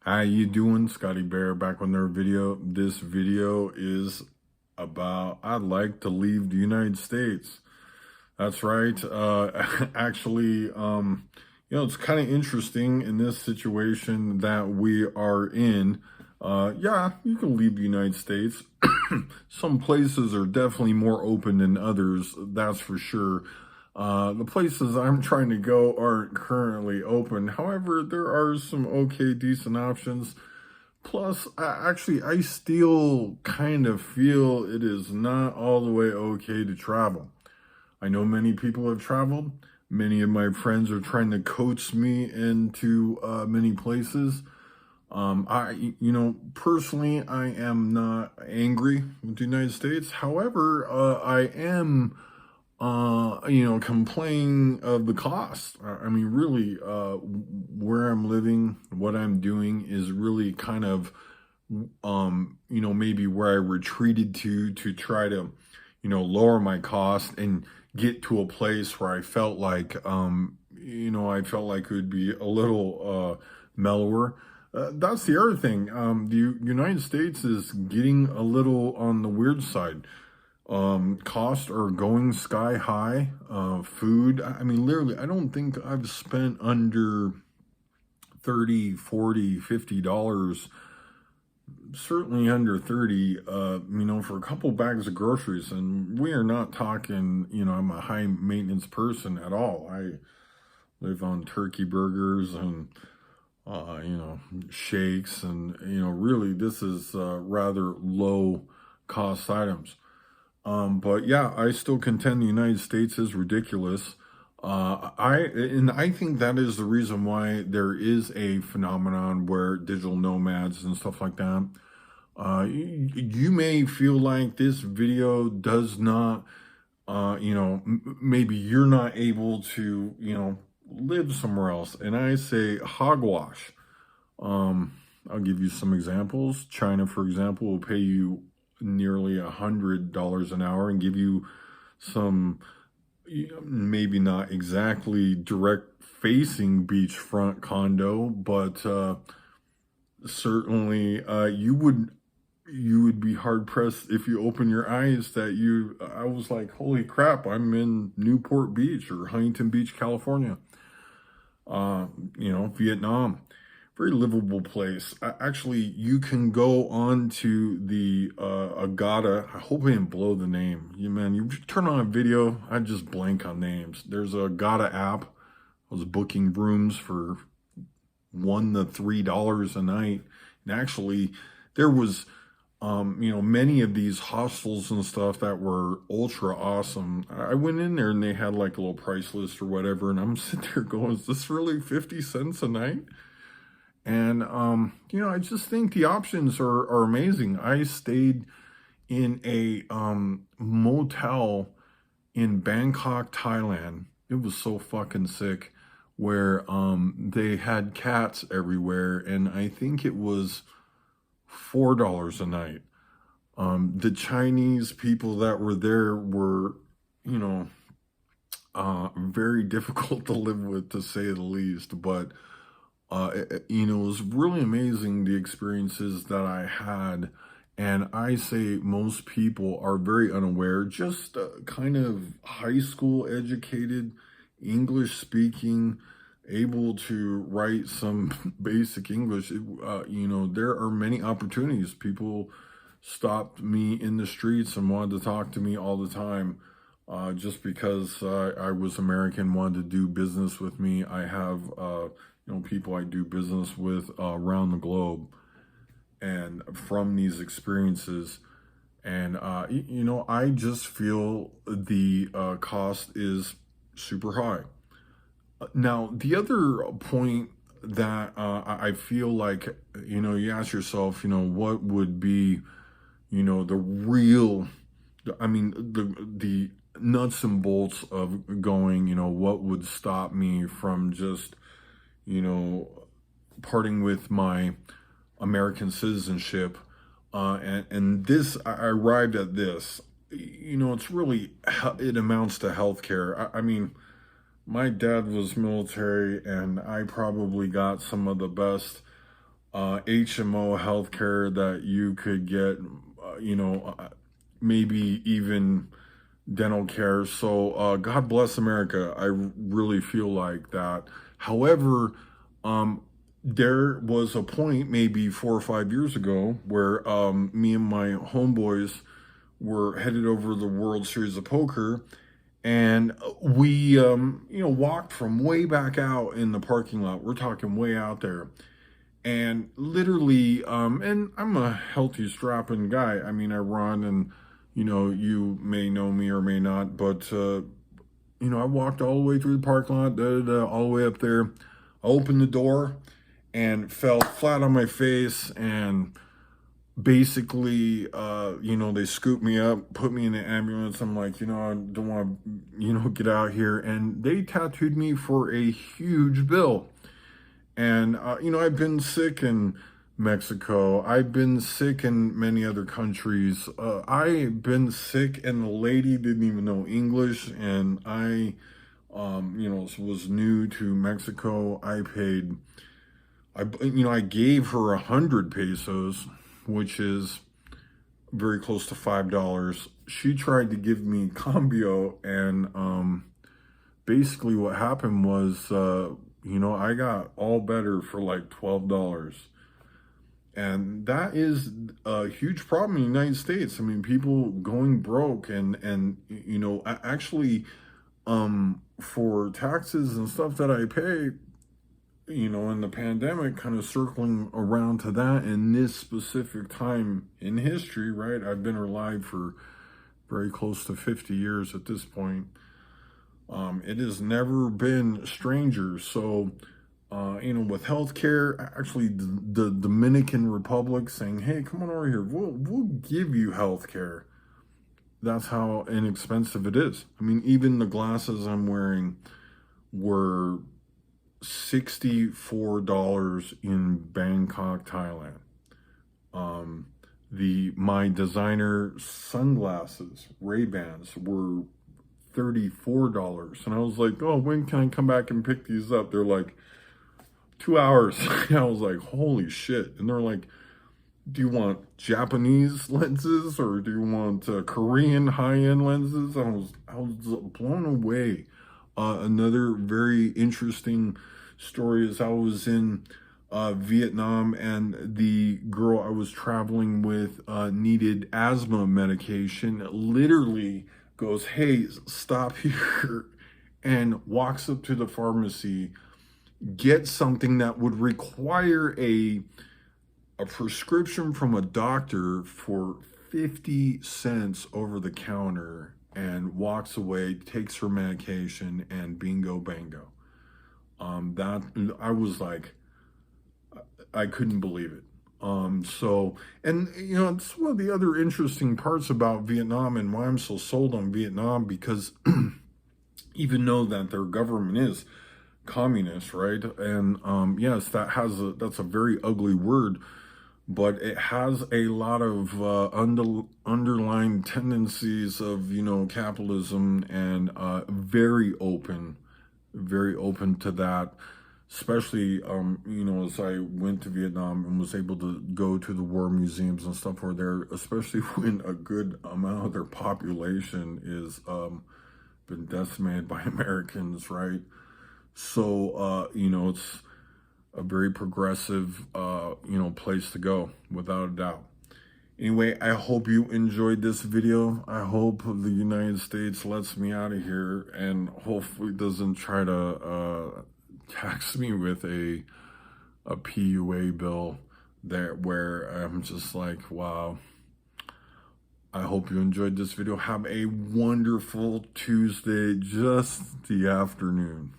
How you doing? Scotty Bear back with another video. This video is about I'd like to leave the United States. That's right. Actually, it's kind of interesting in this situation that we are in. Yeah, you can leave the United States. Some places are definitely more open than others, that's for sure. The places I'm trying to go aren't currently open. However, there are some okay, decent options. Plus, I still kind of feel it is not all the way okay to travel. I know many people have traveled. Many of my friends are trying to coach me into many places. Personally, I am not angry with the United States. However, I am complain of the cost. I mean, really, where I'm living, what I'm doing is really kind of, maybe where I retreated to try to, lower my cost and get to a place where I felt like, I felt like it would be a little mellower. That's the other thing. The United States is getting a little on the weird side. Costs are going sky high. Food, I mean, literally, I don't think I've spent under 30, 40, $50, certainly under 30, for a couple bags of groceries. And we are not talking, I'm a high maintenance person at all. I live on turkey burgers and, shakes. And, really, this is rather low cost items. But yeah, I still contend the United States is ridiculous. I think that is the reason why there is a phenomenon where digital nomads and stuff like that. You may feel like this video does not, maybe you're not able to, live somewhere else. And I say hogwash. I'll give you some examples. China, for example, will pay you nearly $100 an hour and give you some, maybe not exactly direct facing beachfront condo, but certainly you would be hard pressed if you open your eyes that I was like, holy crap, I'm in Newport Beach or Huntington Beach, California. Vietnam. Very livable place. Actually, you can go on to the Agata. I hope I didn't blow the name. You turn on a video, I just blank on names. There's a Agata app. I was booking rooms for $1 to $3 a night. And actually, there was, many of these hostels and stuff that were ultra awesome. I went in there and they had like a little price list or whatever. And I'm sitting there going, is this really 50 cents a night? And, I just think the options are amazing. I stayed in a motel in Bangkok, Thailand. It was so fucking sick, where they had cats everywhere. And I think it was $4 a night. The Chinese people that were there were, very difficult to live with, to say the least. But it was really amazing, the experiences that I had. And I say most people are very unaware, just kind of high school educated, English speaking, able to write some basic English. There are many opportunities. People stopped me in the streets and wanted to talk to me all the time. Just because I was American, wanted to do business with me. I have, people I do business with around the globe, and from these experiences. And, I just feel the cost is super high. Now, the other point that I feel like, you ask yourself, what would be, the real, the nuts and bolts of going, what would stop me from just, parting with my American citizenship. And this, I arrived at this, it's really, it amounts to healthcare. I mean, my dad was military, and I probably got some of the best HMO healthcare that you could get, maybe even dental care. So God bless America. I really feel like that. However, there was a point maybe 4 or 5 years ago where me and my homeboys were headed over the World Series of Poker, and we walked from way back out in the parking lot. We're talking way out there, and literally, and I'm a healthy, strapping guy. I mean, I run, and you may know me or may not, but I walked all the way through the parking lot, all the way up there. I opened the door and fell flat on my face, and basically, they scooped me up, put me in the ambulance. I'm like, I don't want to, get out here, and they tattooed me for a huge bill. And, I've been sick in Mexico. I've been sick in many other countries. I've been sick, and the lady didn't even know English. And I, was new to Mexico. I gave her 100 pesos, which is very close to $5. She tried to give me cambio, and basically what happened was, I got all better for like $12. And that is a huge problem in the United States. I mean, people going broke, and actually, for taxes and stuff that I pay, in the pandemic, kind of circling around to that in this specific time in history, right? I've been alive for very close to 50 years at this point. It has never been strangers. So, with healthcare, actually, the Dominican Republic saying, "Hey, come on over here. We'll give you healthcare." That's how inexpensive it is. I mean, even the glasses I'm wearing were $64 in Bangkok, Thailand. My designer sunglasses, Ray-Bans, were $34. And I was like, "Oh, when can I come back and pick these up?" They're like, 2 hours. I was like, holy shit. And they're like, "Do you want Japanese lenses, or do you want Korean high-end lenses?" I was blown away. Another very interesting story is I was in Vietnam, and the girl I was traveling with needed asthma medication. Literally goes, "Hey, stop here," and walks up to the pharmacy, gets something that would require a prescription from a doctor for 50 cents over the counter, and walks away, takes her medication, and bingo bango. That I was like, I couldn't believe it. And it's one of the other interesting parts about Vietnam, and why I'm so sold on Vietnam, because even though that their government is communist, right? And yes, that's a very ugly word, but it has a lot of underlying tendencies of capitalism, and very open to that. Especially as I went to Vietnam and was able to go to the war museums and stuff over there, especially when a good amount of their population is been decimated by Americans, right? So it's a very progressive place to go, without a doubt. Anyway, I hope you enjoyed this video. I hope the United States lets me out of here, and hopefully doesn't try to tax me with a PUA bill where I'm just like, wow. I hope you enjoyed this video. Have a wonderful Tuesday, just the afternoon.